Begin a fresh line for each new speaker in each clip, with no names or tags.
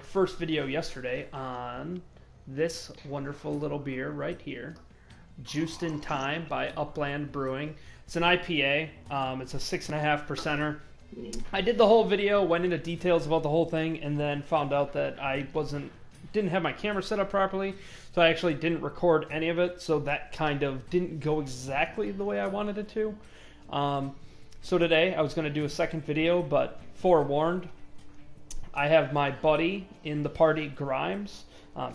first video yesterday on this wonderful little beer right here, Juiced in Time by Upland Brewing. It's an IPA. It's a 6.5%er. I did the whole video, went into details about the whole thing, and then found out that I didn't have my camera set up properly, so I actually didn't record any of it, so that kind of didn't go exactly the way I wanted it to. So today I was going to do a second video, but forewarned, I have my buddy in the party, Grimes.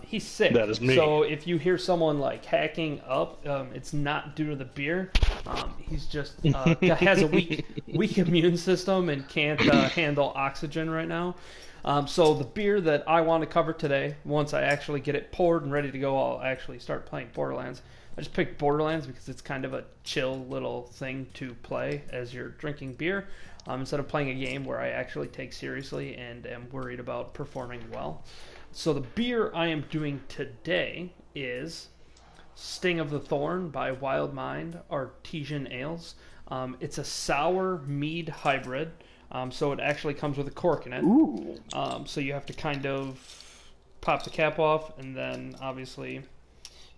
He's sick.
That is me.
So if you hear someone like hacking up, it's not due to the beer. He's just has a weak immune system and can't handle oxygen right now. So the beer that I want to cover today, once I actually get it poured and ready to go, I'll actually start playing Borderlands. I just picked Borderlands because it's kind of a chill little thing to play as you're drinking beer, instead of playing a game where I actually take seriously and am worried about performing well. So the beer I am doing today is Sting of the Thorn by Wild Mind Artesian Ales. It's a sour mead hybrid, so it actually comes with a cork in it.
Ooh.
So you have to kind of pop the cap off and then obviously,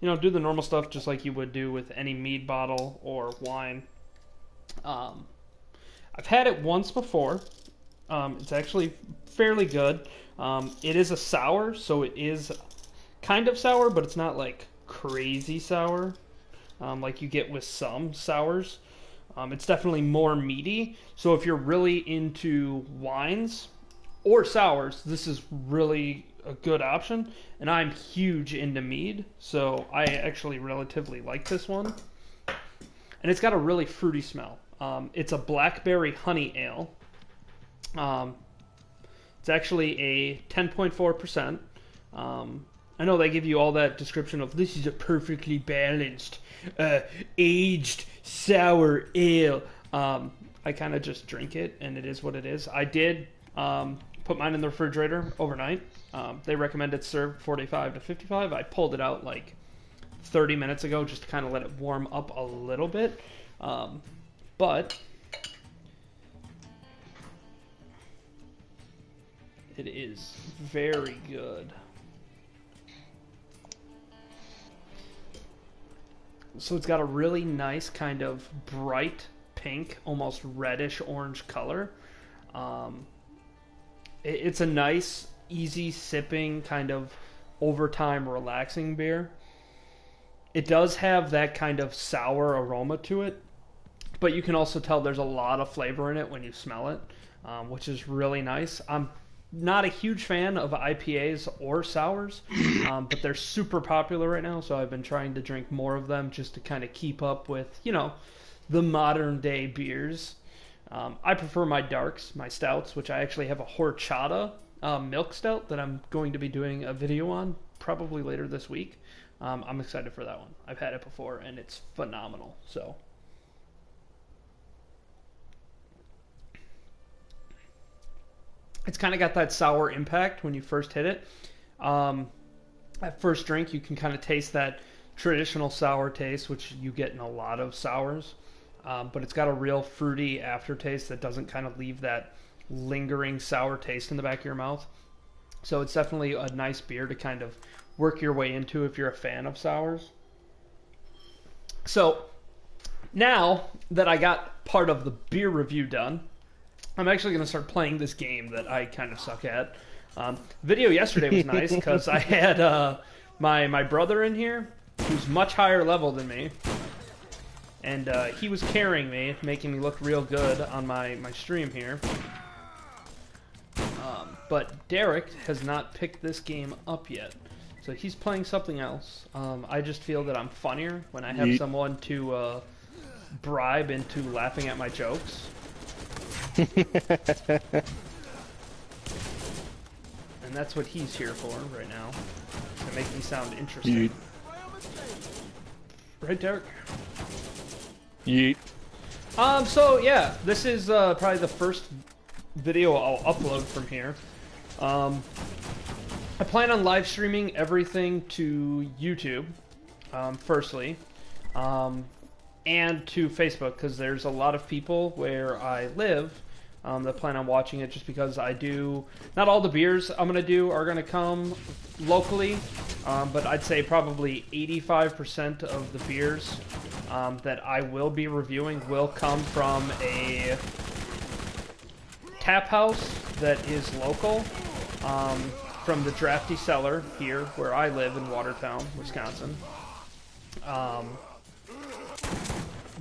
do the normal stuff just like you would do with any mead bottle or wine. I've had it once before. It's actually fairly good. It is a sour, so it is kind of sour, but it's not like crazy sour like you get with some sours. It's definitely more meaty, so if you're really into wines or sours, this is really a good option. And I'm huge into mead, so I actually relatively like this one. And it's got a really fruity smell. It's a blackberry honey ale. It's actually a 10.4%. I know they give you all that description of this is a perfectly balanced, aged sour ale. I kind of just drink it, and it is what it is. I did put mine in the refrigerator overnight. They recommend it served 45 to 55. I pulled it out like 30 minutes ago just to kind of let it warm up a little bit. But it is very good. So it's got a really nice kind of bright pink, almost reddish orange color. It's a nice, easy sipping kind of overtime relaxing beer. It does have that kind of sour aroma to it, but you can also tell there's a lot of flavor in it when you smell it, which is really nice. I'm not a huge fan of IPAs or sours, but they're super popular right now, so I've been trying to drink more of them just to kind of keep up with, the modern day beers. I prefer my darks, my stouts, which I actually have a horchata milk stout that I'm going to be doing a video on probably later this week. I'm excited for that one. I've had it before, and it's phenomenal. So it's kind of got that sour impact when you first hit it. At first drink, you can kind of taste that traditional sour taste, which you get in a lot of sours. But it's got a real fruity aftertaste that doesn't kind of leave that lingering sour taste in the back of your mouth. So it's definitely a nice beer to kind of work your way into if you're a fan of sours. So now that I got part of the beer review done, I'm actually going to start playing this game that I kind of suck at. Video yesterday was nice because I had my brother in here who's much higher level than me. And he was carrying me, making me look real good on my stream here. But Derek has not picked this game up yet. So he's playing something else. I just feel that I'm funnier when I have someone to bribe into laughing at my jokes. And that's what he's here for right now. To make me sound interesting. Right, Derek?
Yeet.
So yeah, this is probably the first video I'll upload from here. I plan on live streaming everything to YouTube, firstly, and to Facebook, because there's a lot of people where I live that plan on watching it, just because I do. Not all the beers I'm gonna do are gonna come locally, but I'd say probably 85% of the beers that I will be reviewing will come from a tap house that is local, from the Drafty Cellar here where I live in Watertown, Wisconsin.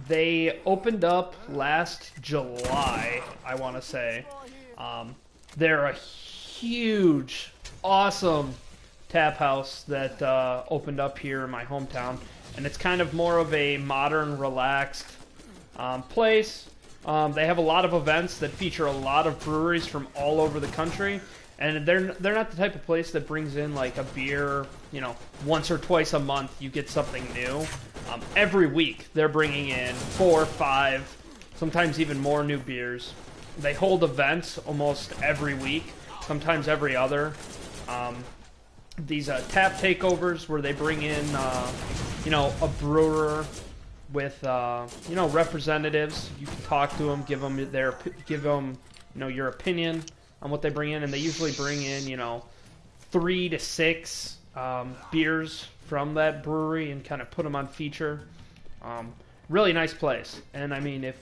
They opened up last July, I want to say. They're a huge, awesome tap house that opened up here in my hometown. And it's kind of more of a modern, relaxed place. They have a lot of events that feature a lot of breweries from all over the country. And they're not the type of place that brings in like a beer, you know, once or twice a month you get something new. Every week they're bringing in 4, 5, sometimes even more new beers. They hold events almost every week, sometimes every other. These tap takeovers where they bring in, you know, a brewer with, you know, representatives. You can talk to them, give them, you know, your opinion on what they bring in, and they usually bring in, you know, 3 to 6 beers from that brewery and kind of put them on feature. Really nice place. And I mean, if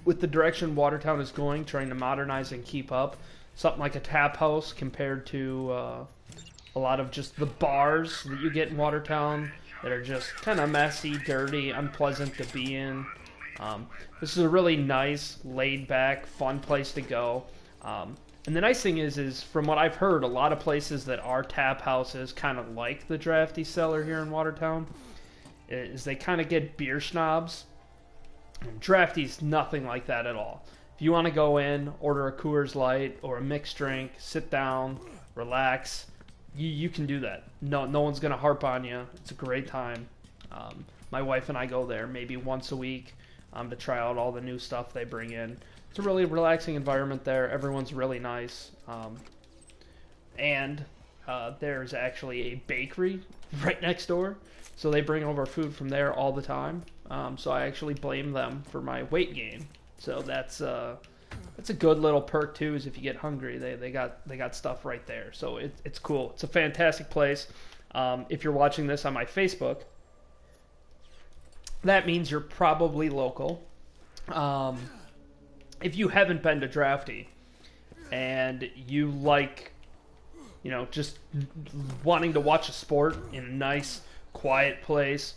with the direction Watertown is going, trying to modernize and keep up, something like a tap house compared to a lot of just the bars that you get in Watertown that are just kind of messy, dirty, unpleasant to be in. This is a really nice, laid-back, fun place to go. And the nice thing is from what I've heard, a lot of places that are tap houses, kind of like the Drafty Cellar here in Watertown, is they kind of get beer snobs. And Drafty's nothing like that at all. If you want to go in, order a Coors Light or a mixed drink, sit down, relax, you can do that. No one's going to harp on you. It's a great time. My wife and I go there maybe once a week to try out all the new stuff they bring in. It's a really relaxing environment there. Everyone's really nice. And there's actually a bakery right next door. So they bring over food from there all the time. So I actually blame them for my weight gain. So that's a good little perk too, is if you get hungry, they got stuff right there. So it's cool. It's a fantastic place. If you're watching this on my Facebook, that means you're probably local. If you haven't been to Drafty and you like, you know, just wanting to watch a sport in a nice, quiet place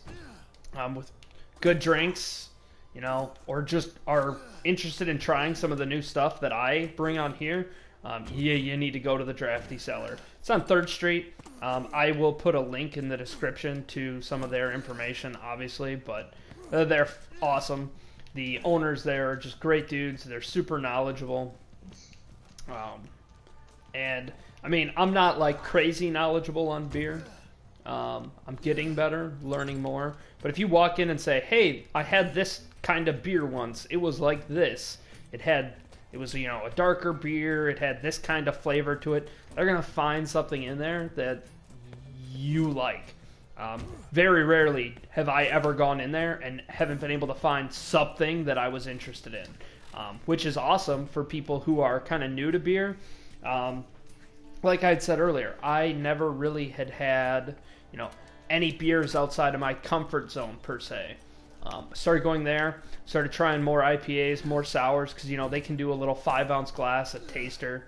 with good drinks, you know, or just are interested in trying some of the new stuff that I bring on here, you need to go to the Drafty Cellar. It's on 3rd Street. I will put a link in the description to some of their information, obviously, but they're awesome. The owners there are just great dudes. They're super knowledgeable. And, I mean, I'm not, like, crazy knowledgeable on beer. I'm getting better, learning more. But if you walk in and say, hey, I had this kind of beer once. It was like this. It was, you know, a darker beer. It had this kind of flavor to it. They're going to find something in there that you like. Very rarely have I ever gone in there and haven't been able to find something that I was interested in, which is awesome for people who are kind of new to beer. Like I had said earlier, I never really had, you know, any beers outside of my comfort zone per se. Started going there, started trying more IPAs, more sours, because, you know, they can do a little 5-ounce glass, a taster.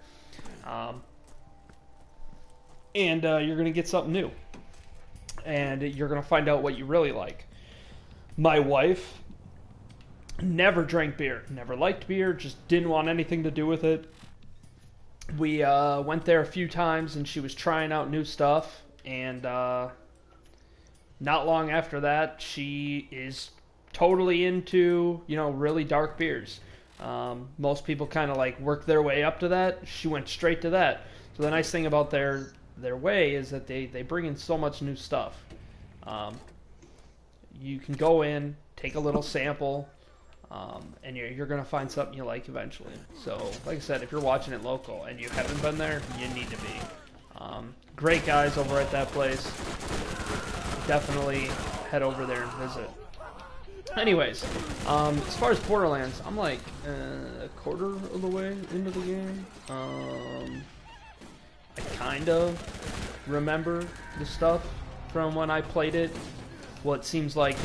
And you're going to get something new. And you're going to find out what you really like. My wife never drank beer, never liked beer, just didn't want anything to do with it. We went there a few times, and she was trying out new stuff. And not long after that, she is totally into, you know, really dark beers. Most people kind of like work their way up to that. She went straight to that. So the nice thing about their way is that they bring in so much new stuff. You can go in, take a little sample, and you're going to find something you like eventually. So, like I said, if you're watching it local and you haven't been there, you need to be. Great guys over at that place. Definitely head over there and visit. Anyways, as far as Borderlands, I'm like a quarter of the way into the game. I kind of remember the stuff from when I played it. What seems like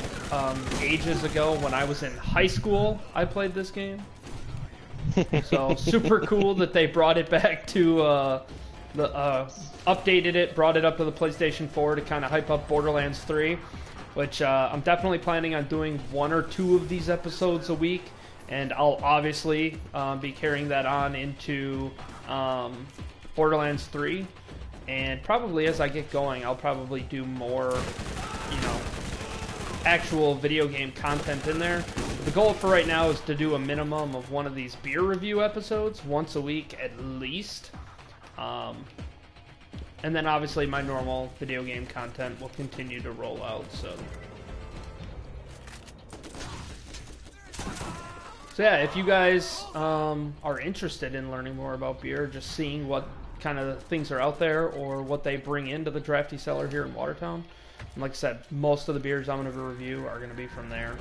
ages ago when I was in high school, I played this game. So super cool that they brought it back to updated it, brought it up to the PlayStation 4 to kind of hype up Borderlands 3. Which I'm definitely planning on doing 1 or 2 of these episodes a week, and I'll obviously be carrying that on into Borderlands 3, and probably as I get going, I'll probably do more, you know, actual video game content in there. The goal for right now is to do a minimum of 1 of these beer review episodes once a week at least. And then obviously my normal video game content will continue to roll out, so yeah, if you guys are interested in learning more about beer, just seeing what kind of things are out there or what they bring into the Drafty Cellar here in Watertown. And like I said, most of the beers I'm going to review are going to be from there.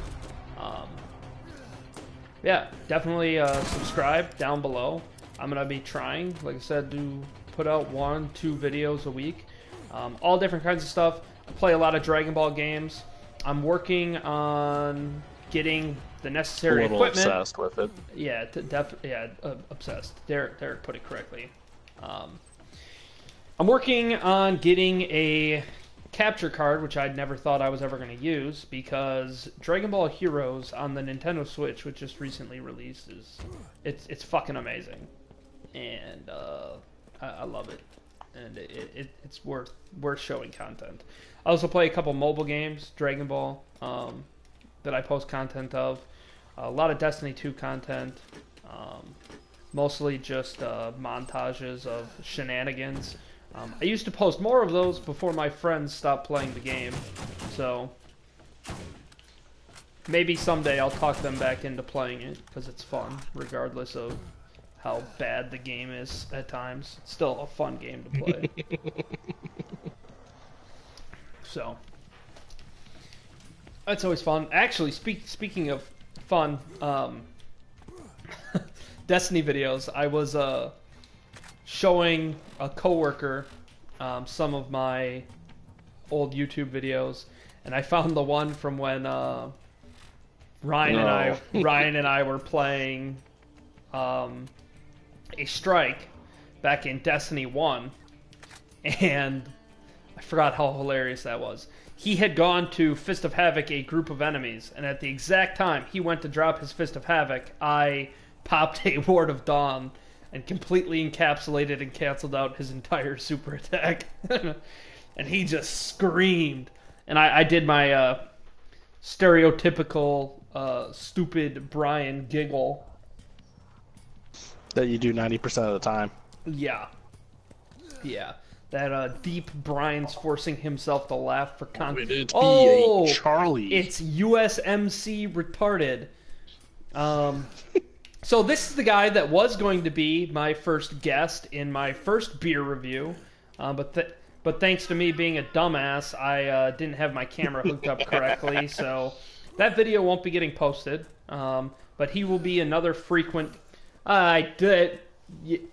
Yeah, definitely subscribe down below. I'm going to be trying, like I said, to put out 1, 2 videos a week. All different kinds of stuff. I play a lot of Dragon Ball games. I'm working on getting the necessary equipment.
Obsessed with it.
Yeah, obsessed. Derek put it correctly. I'm working on getting a capture card, which I'd never thought I was ever going to use, because Dragon Ball Heroes on the Nintendo Switch, which just recently released, it's fucking amazing, and I love it, and it's worth showing content. I also play a couple mobile games, Dragon Ball, that I post content of. A lot of Destiny 2 content, mostly just montages of shenanigans. I used to post more of those before my friends stopped playing the game, so maybe someday I'll talk them back into playing it, because it's fun, regardless of how bad the game is at times. It's still a fun game to play. So that's always fun. Actually, speaking of fun, Destiny videos, I was showing a coworker some of my old YouTube videos, and I found the one from when Ryan and I were playing a strike back in Destiny 1, and I forgot how hilarious that was. He had gone to Fist of Havoc a group of enemies, and at the exact time he went to drop his Fist of Havoc, I popped a Ward of Dawn and completely encapsulated and canceled out his entire super attack. And he just screamed. And I did my stereotypical stupid Brian giggle.
That you do 90% of the time.
Yeah. That deep Brian's forcing himself to laugh for content.
Oh, Charlie.
It's USMC retarded. So this is the guy that was going to be my first guest in my first beer review, but thanks to me being a dumbass, I didn't have my camera hooked up correctly, so that video won't be getting posted. But he will be another frequent. I did.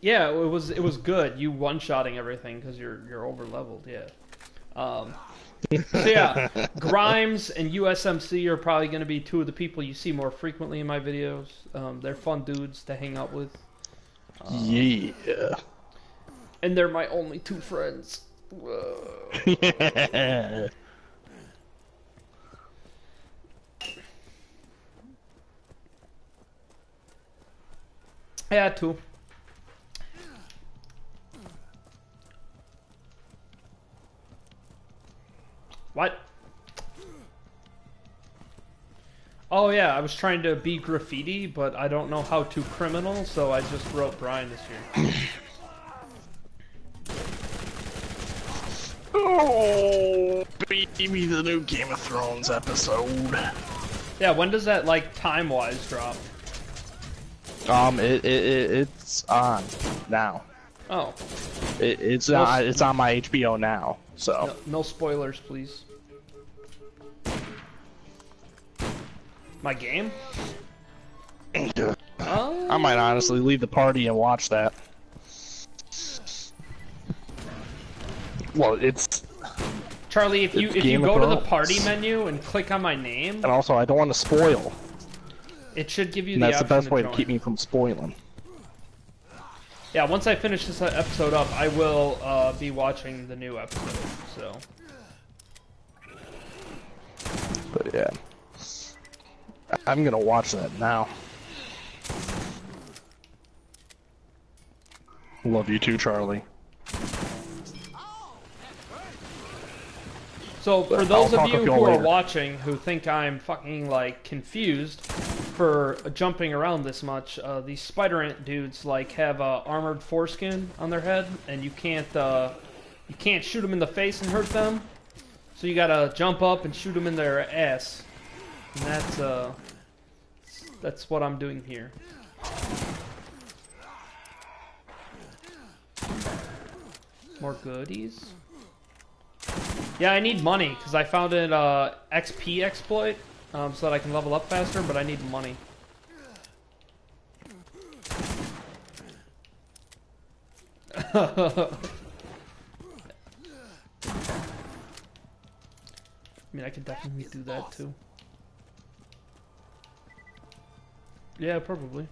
Yeah, it was good. You one-shotting everything because you're over leveled. Yeah. So yeah, Grimes and USMC are probably going to be 2 of the people you see more frequently in my videos. They're fun dudes to hang out with.
Yeah.
And they're my only 2 friends.
Yeah.
Yeah, 2. What? Oh yeah, I was trying to be graffiti, but I don't know how to criminal, so I just wrote Brian this year.
Oh, baby, the new Game of Thrones episode.
Yeah, when does that, like, time-wise drop?
It's on now.
Oh.
It's on my HBO now. So
no spoilers, please. My game?
I might honestly leave the party and watch that. Well, it's...
Charlie, if you go to the party menu and click on my name...
And also, I don't want to spoil.
It should give you
And
the
that's
option
the best way
join.
to keep me from spoiling.
Yeah, once I finish this episode up, I will be watching the new episode, so...
But yeah. I'm gonna watch that now. Love you too, Charlie.
So, for those of you who are
later.
watching who think I'm fucking, like, confused for jumping around this much, these spider ant dudes, like, have armored foreskin on their head, and you can't shoot them in the face and hurt them, so you gotta jump up and shoot them in their ass. And that's what I'm doing here. More goodies? Yeah, I need money, because I found an XP exploit, so that I can level up faster, but I need money. I mean, I could definitely do that, too. Yeah, probably.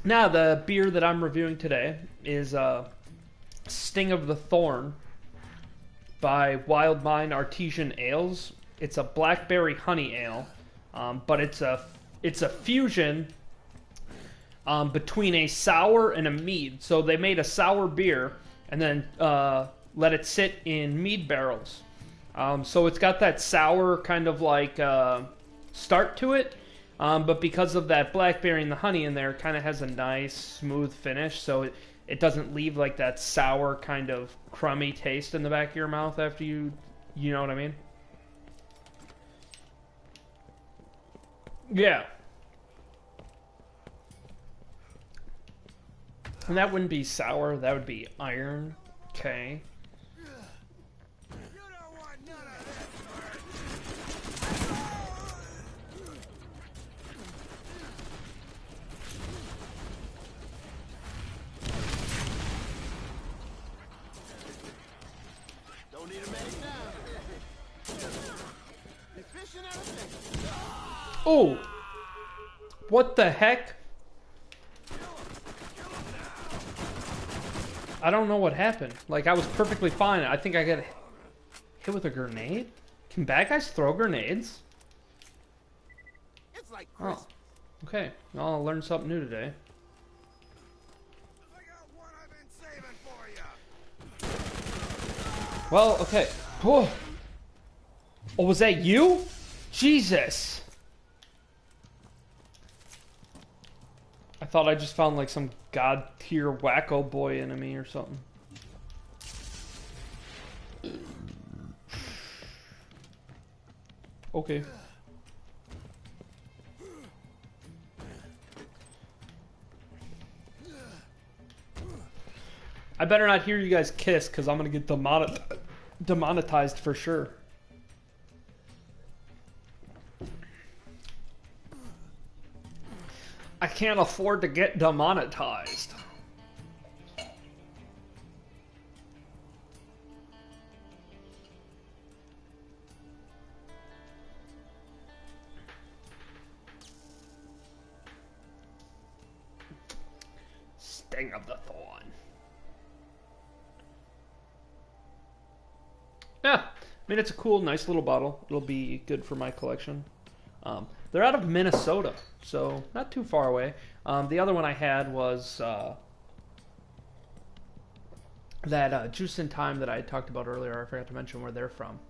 Now, the beer that I'm reviewing today is Sting of the Thorn by Wild Mind Artesian Ales. It's a blackberry honey ale, but it's a fusion between a sour and a mead. So they made a sour beer and then let it sit in mead barrels. So it's got that sour kind of like start to it, but because of that blackberry and the honey in there, it kind of has a nice smooth finish. So it doesn't leave like that sour kind of crummy taste in the back of your mouth after you know what I mean? Yeah. And that wouldn't be sour, that would be iron. Okay. Oh! What the heck? I don't know what happened. Like, I was perfectly fine. I think I got hit with a grenade? Can bad guys throw grenades? Oh. Okay. Well, I'll learn something new today. Well, okay. Oh, was that you? Jesus! I thought I just found like some god tier wacko boy enemy or something. Okay. I better not hear you guys kiss, because I'm gonna get demonetized for sure. I can't afford to get demonetized. Sting of the Thorn. Yeah, I mean, it's a cool, nice little bottle. It'll be good for my collection. They're out of Minnesota, so not too far away. The other one I had was that Juice in Time that I had talked about earlier. I forgot to mention where they're from.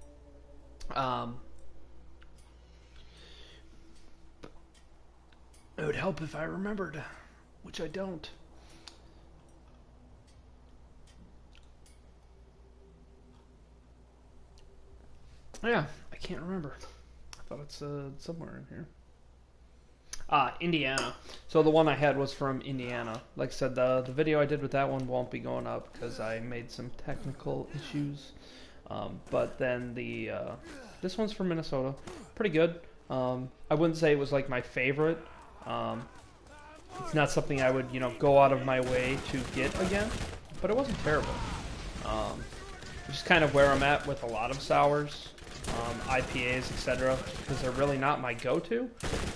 It would help if I remembered, which I don't. Yeah, I can't remember. I thought it's somewhere in here. Indiana. So the one I had was from Indiana. Like I said, the video I did with that one won't be going up because I made some technical issues. But then the this one's from Minnesota, pretty good. I wouldn't say it was like my favorite. It's not something I would go out of my way to get again, but it wasn't terrible. Which is kind of where I'm at with a lot of sours, IPAs, etc. Because they're really not my go-to.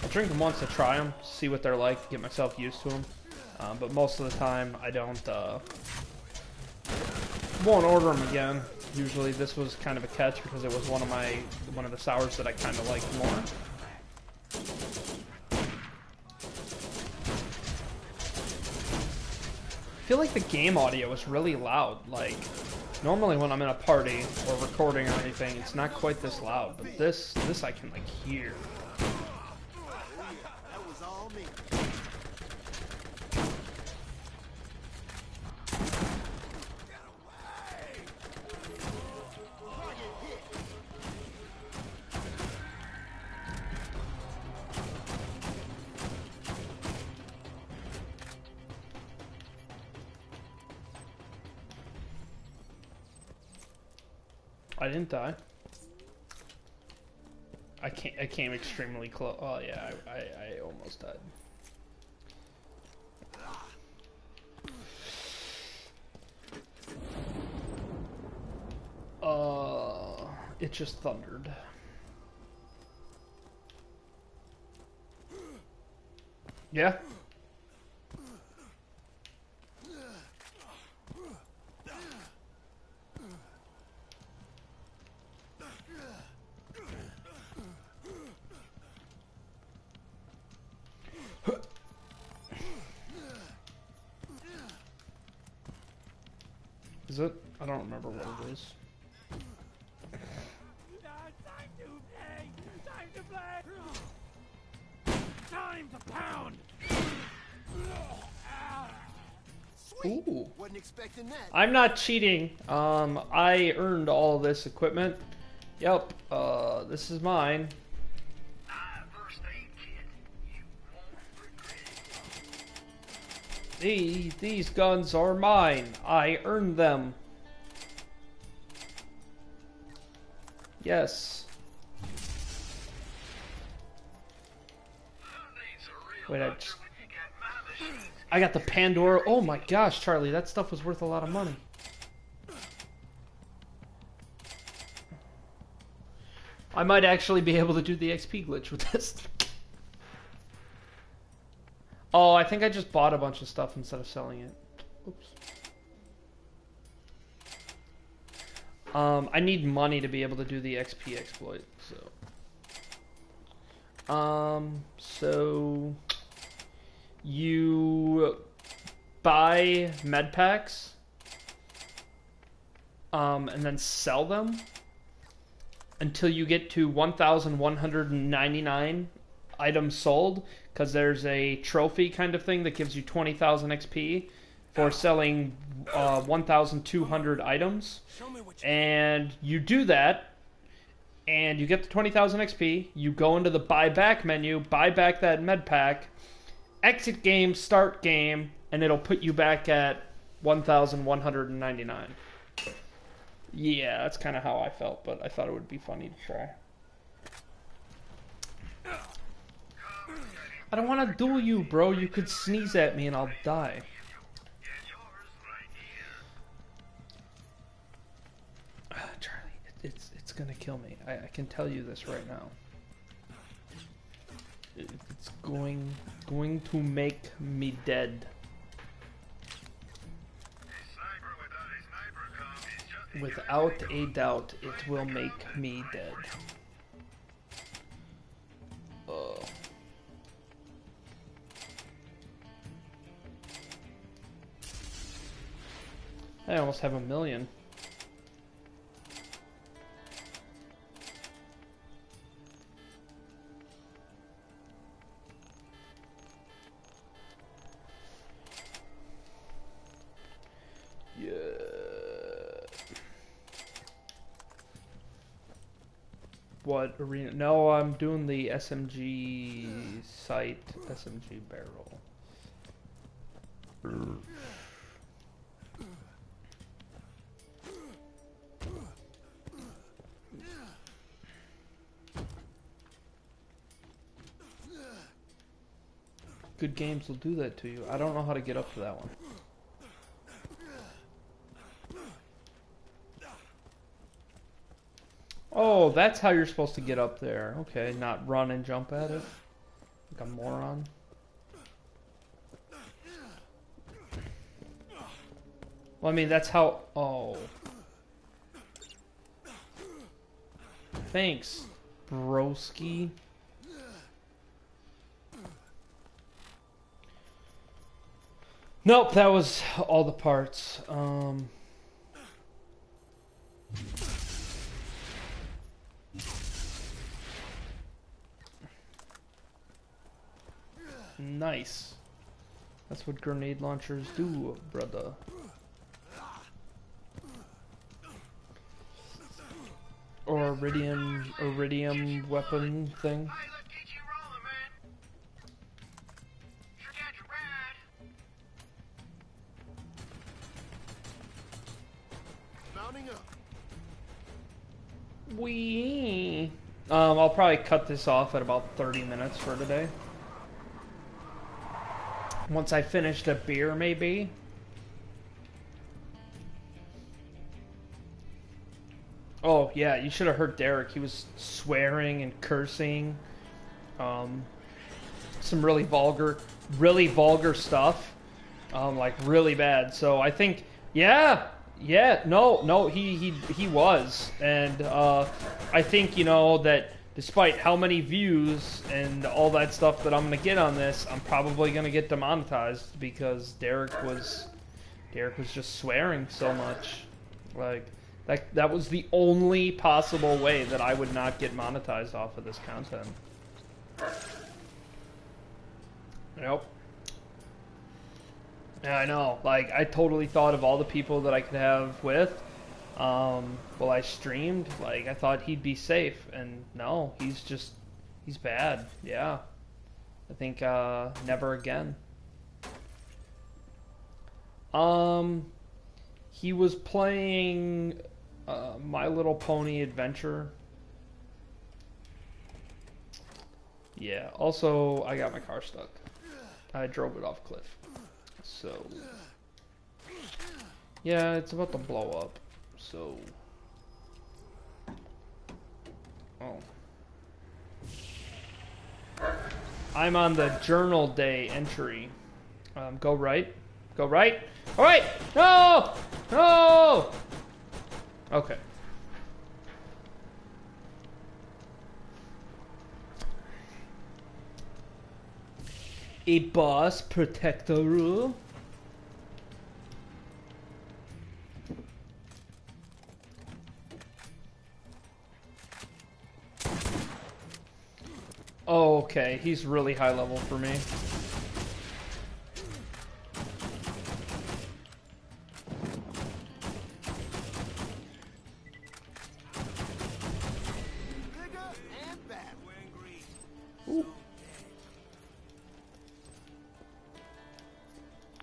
I'll drink them once to try them, see what they're like, get myself used to them. But most of the time, I won't order them again. Usually, this was kind of a catch because it was one of the sours that I kind of liked more. I feel like the game audio is really loud. Like, normally when I'm in a party or recording or anything, it's not quite this loud. But this I can like hear. I didn't die. I came extremely close. Oh yeah, I almost died. It just thundered. Yeah. Is it? I don't remember what it is.
Time to play! Time to pound!
Ooh.
Wasn't expecting that.
I'm not cheating. I earned all this equipment. Yep. This is mine. These guns are mine. I earned them. Yes. Wait, I got the Pandora. Oh my gosh, Charlie, that stuff was worth a lot of money. I might actually be able to do the XP glitch with this. Oh, I think I just bought a bunch of stuff instead of selling it. Oops. I need money to be able to do the XP exploit, so. So you buy med packs, and then sell them until you get to 1,199 items sold, because there's a trophy kind of thing that gives you 20,000 XP for selling 1,200 items. And you do that, and you get the 20,000 XP, you go into the buy back menu, buy back that med pack, exit game, start game, and it'll put you back at 1,199. Yeah, that's kind of how I felt, but I thought it would be funny to try. I don't want to duel you, bro. You could sneeze at me and I'll die. Charlie, it's gonna kill me. I can tell you this right now. It's going to make me dead. Without a doubt, it will make me dead. I almost have 1 million. Yeah. What arena? No, I'm doing the SMG sight, SMG barrel. good games will do that to you. I don't know how to get up to that one. Oh, that's how you're supposed to get up there. Okay, not run and jump at it. Like a moron. Well, I mean, that's how... Oh. Thanks, broski. Nope, that was all the parts. Nice. That's what grenade launchers do, brother. Or iridium weapon thing. Wee. I'll probably cut this off at about 30 minutes for today. Once I finish the beer, maybe. Oh, yeah, you should have heard Derek. He was swearing and cursing. Some really vulgar stuff. Like, really bad. So I think, yeah, no, he was. And I think, you know, that despite how many views and all that stuff that I'm going to get on this, I'm probably going to get demonetized because Derek was just swearing so much. Like, that was the only possible way that I would not get monetized off of this content. Yep. Yeah, I know. Like, I totally thought of all the people that I could have with. While I streamed, like, I thought he'd be safe, and no, he's bad. Yeah. I think, never again. He was playing, My Little Pony Adventure. Yeah, also, I got my car stuck. I drove it off cliff. So, yeah, it's about to blow up. So, oh. I'm on the journal day entry. Go right. Go right. All right. No! No! Okay. A boss protector. Oh, okay. He's really high level for me. Ooh.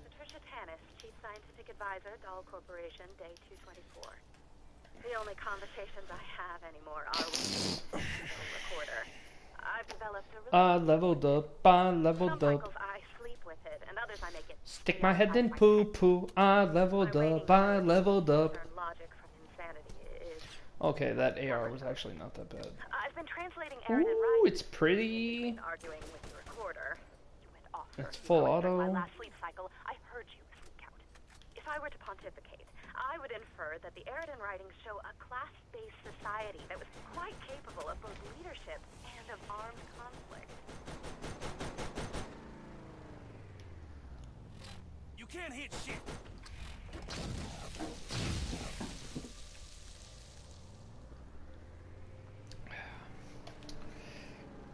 Patricia Tanis, Chief Scientific Advisor, Dahl Corporation, Day 224. The only conversations I have anymore are with the recorder. I've developed a really
leveled up, I leveled
some
up.
cycles I sleep with it, and others I make it
Stick my head in poo poo, I leveled up, I leveled up.
Logic from insanity is...
Okay, that AR was actually not that bad.
I've been translating Aaron and
Ooh,
Ryan
it's pretty.
arguing with the recorder. You went off
It's
first.
full
During my
auto.
last sleep cycle, I heard you freak out. If I were to pontificate, I would infer that the Eridan writings show a class-based society that was quite capable of both leadership and of armed conflict.
You can't hit shit.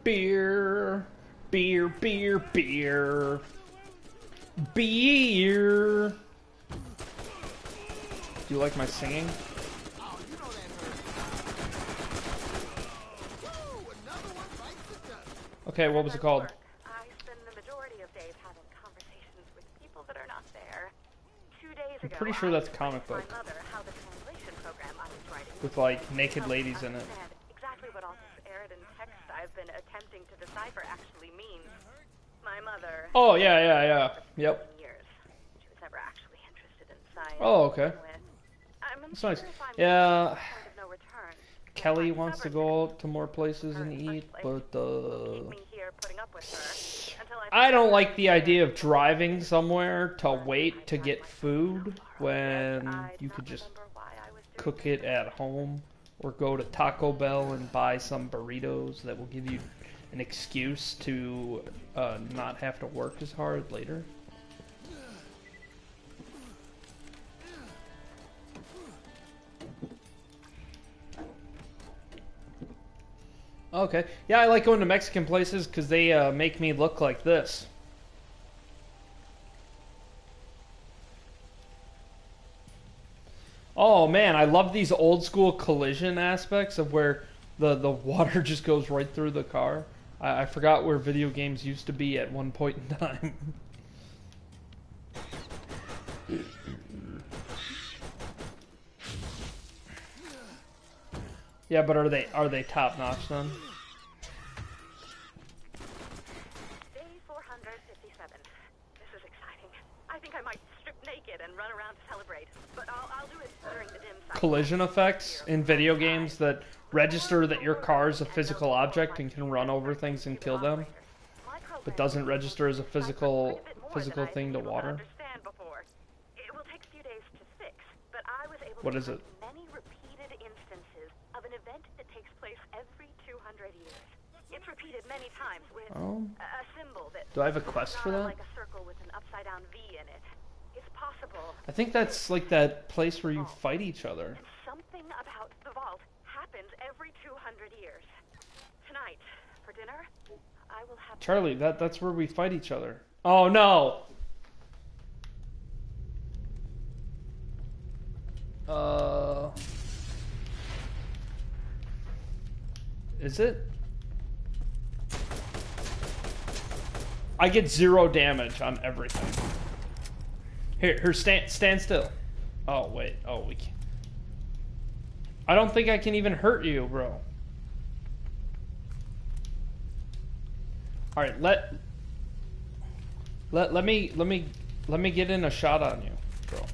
Beer, beer, beer, beer, beer. Do you like my singing? Okay, what was it called?
I spend the majority of days having conversations with people that are not there. 2 days ago,
pretty sure that's a comic book.
My mother how the translation program I was writing
With like naked ladies in it.
exactly what all this Eridan text I've been attempting to decipher actually means. My mother.
Oh, yeah. Yep.
Years. She was never actually interested in science.
Oh, okay.
I'm
That's nice.
unsure if I'm
Yeah.
at the point of no return.
Kelly wants to go to more places and eat, but
Keep me here putting up with her until
I don't like the idea of driving somewhere to wait to get food when you could just cook it at home, or go to Taco Bell and buy some burritos that will give you an excuse to not have to work as hard later. Okay. Yeah, I like going to Mexican places because they make me look like this. Oh man, I love these old school collision aspects of where the water just goes right through the car. I forgot where video games used to be at one point in time. Yeah, but are they top notch then?
Day 457. This is exciting. I think I might strip naked and run around to celebrate, but I'll do it during the dim side.
Collision effects in video games that register that your car is a physical object and can run over things and kill them, but doesn't register as a physical thing to water.
It will take a few days to fix, but I was able
What
to
is it?
many repeated instances of an event that takes place every 200 years. It's repeated many times with
Oh.
a symbol that
Do I have a quest for that?
like a circle with an upside down V in it. It's possible.
I think that's like that place where you fight each other.
Something about the vault happens every 200 years. Tonight, for dinner, I will have
Charlie, that's where we fight each other. Oh no! Is it? I get 0 damage on everything. Here, stand still. Oh wait, oh we can't. I don't think I can even hurt you, bro. All right, let me get in a shot on you, bro.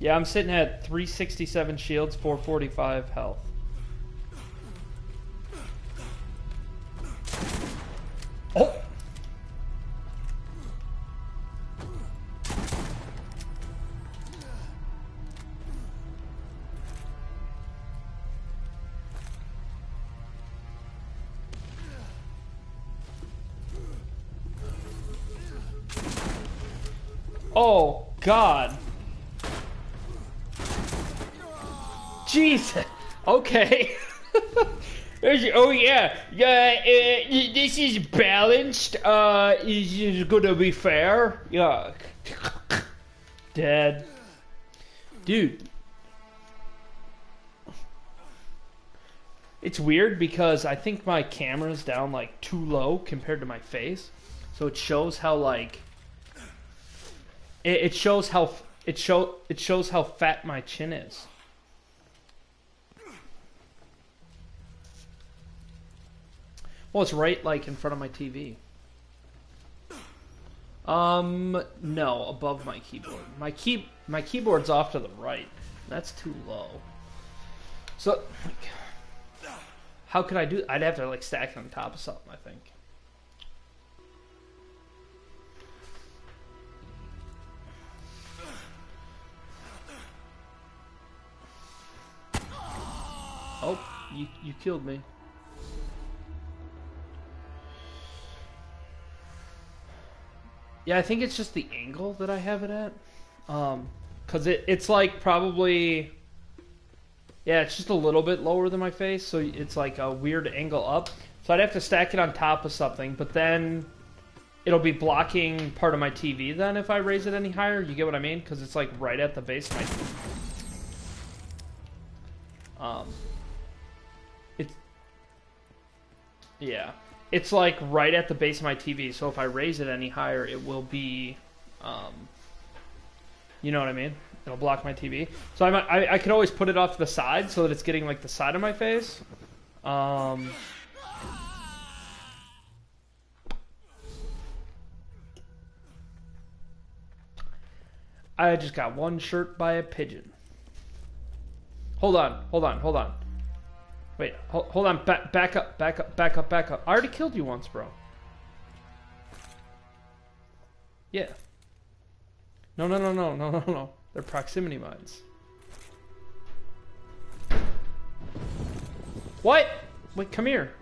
Yeah, I'm sitting at 367 shields, 445 health. Oh! Oh, God. Jesus. Okay. Oh, yeah. This is balanced. Is gonna be fair. Yeah. Dead. Dude. It's weird because I think my camera's down like too low compared to my face. So it shows how like it shows how fat my chin is. Well, it's right like in front of my TV. No, above my keyboard. My keyboard's off to the right. That's too low. So, like, how could I do? I'd have to like stack it on top of something, I think. Oh, you killed me. Yeah, I think it's just the angle that I have it at. Cause it's like probably, yeah, it's just a little bit lower than my face, so it's like a weird angle up. So I'd have to stack it on top of something, but then it'll be blocking part of my TV then if I raise it any higher. You get what I mean? Cause it's like right at the base of my yeah. It's like right at the base of my TV, so if I raise it any higher, it will be You know what I mean? It'll block my TV. So I could always put it off to the side so that it's getting like the side of my face. I just got one shirt by a pigeon. Hold on. Wait, hold on. Back up. I already killed you once, bro. Yeah. No. They're proximity mines. What? Wait, come here.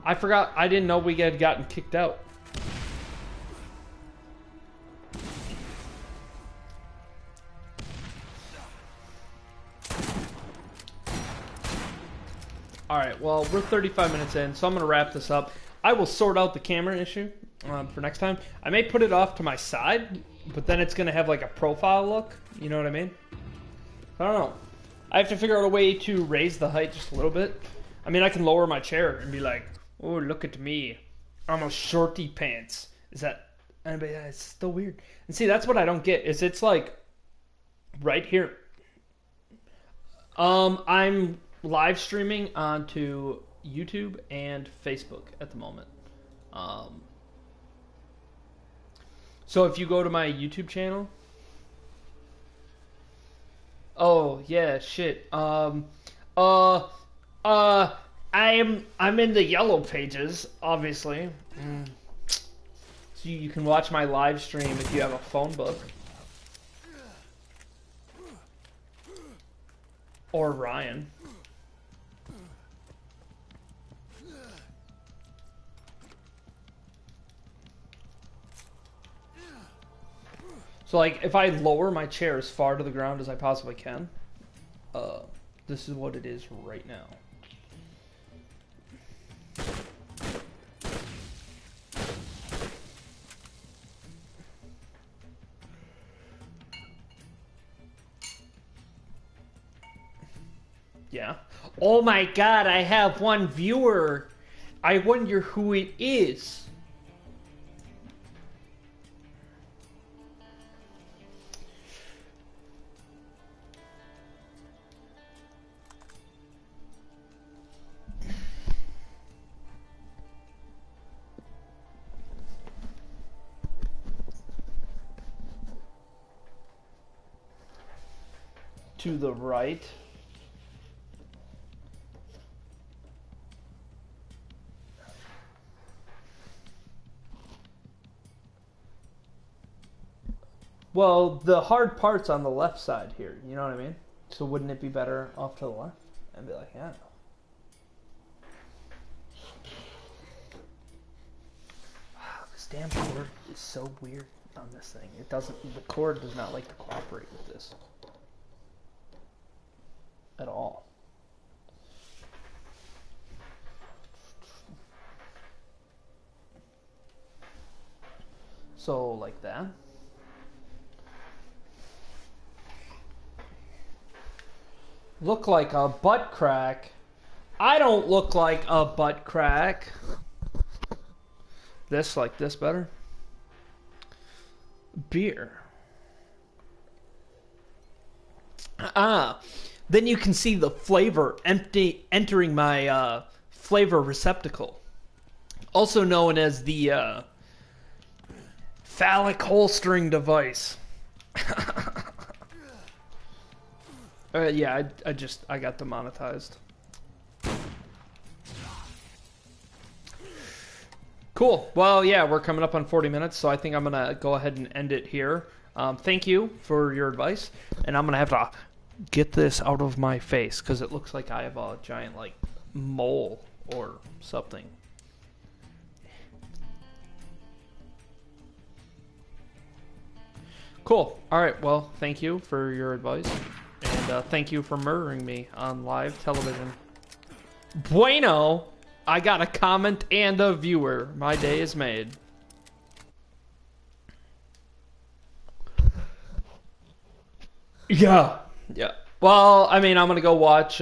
I forgot. I didn't know we had gotten kicked out. Alright, well, we're 35 minutes in, so I'm going to wrap this up. I will sort out the camera issue for next time. I may put it off to my side, but then it's going to have like a profile look. You know what I mean? I don't know. I have to figure out a way to raise the height just a little bit. I mean, I can lower my chair and be like, oh, look at me. I'm a shorty pants. Is that... Anybody? It's still weird. And see, that's what I don't get. Is it's like right here. I'm live streaming onto YouTube and Facebook at the moment. So if you go to my YouTube channel, oh yeah, shit. I'm in the yellow pages, obviously. So you can watch my live stream if you have a phone book. Or Ryan. So, like, if I lower my chair as far to the ground as I possibly can, this is what it is right now. Yeah. Oh my god, I have one viewer. I wonder who it is. To the right. Well, the hard part's on the left side here, you know what I mean? So wouldn't it be better off to the left? I'd be like, yeah. Wow, this damn cord is so weird on this thing. It doesn't, the cord does not like to cooperate with this. At all. So, like that. Look like a butt crack. I don't look like a butt crack. This, like this better. Beer. Then you can see the flavor entering my flavor receptacle. Also known as the phallic holstering device. Yeah, I got demonetized. Cool. Well, yeah, we're coming up on 40 minutes, so I think I'm going to go ahead and end it here. Thank you for your advice, and I'm going to have to get this out of my face because it looks like I have a giant, like, mole or something. Cool. All right, well, thank you for your advice. And thank you for murdering me on live television. Bueno! I got a comment and a viewer. My day is made. Yeah. Yeah. Well, I mean, I'm gonna go watch